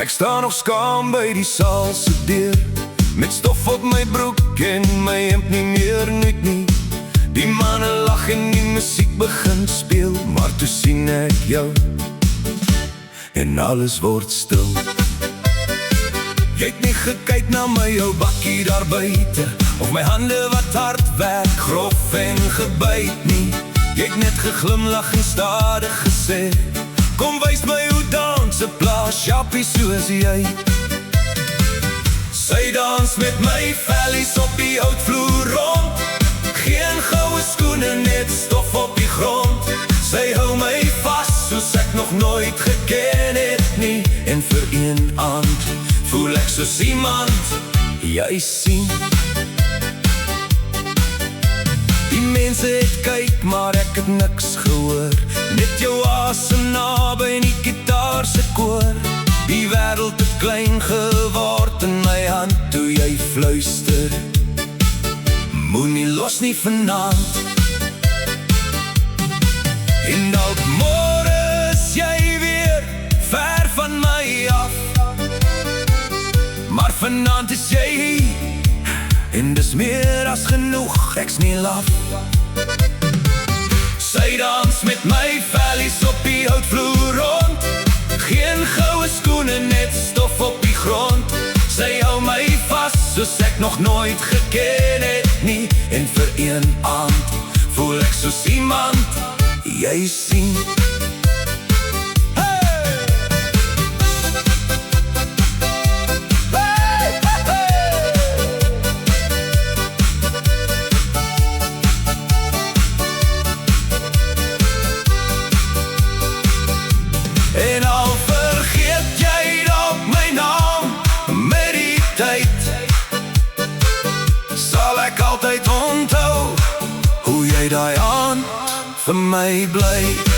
Ek sta nog skaam by die saal se deur, met stof op my broek en my hemp nie meer nuut nie. Die manne lag en die musiek begin speel, maar toe sien ek jou en alles word stil. Jy het nie gekyk na my ou bakkie daar buite, of my hande wat hard werk, grof en gebyt nie. Jy het net geglimlag en stadig gesê, kom wys my hoe dans 'n plaas jappie soos jy. Sy dans met my vellies op die houtvloer rond, geen goue skoene, net stof op die grond. Sy hou my vas soos ek nog nooit geken het nie, en vir een aand voel ek soos iemand jy sien. Die mense het kyk, maar ek het niks gehoor, net jou asem naby en die gitaar se koor. Die wêreld het klein geword in my hand toe jy fluister, moenie los nie vanaand. En dalk môre is jy weer ver van my af, maar vanaand is jy hier, en dis meer as genoeg, ek's nie laf. Sy dans met my vellies op die houtvloer rond, geen goue skoene, net stof op die grond. Sy hou my vas soos ek nog nooit geken het nie, en vir een aand voel ek soos iemand jy sien. En al vergeet jy dalk my naam met die tyd, sal ek altyd onthou hoe jy daai aand vir my bly.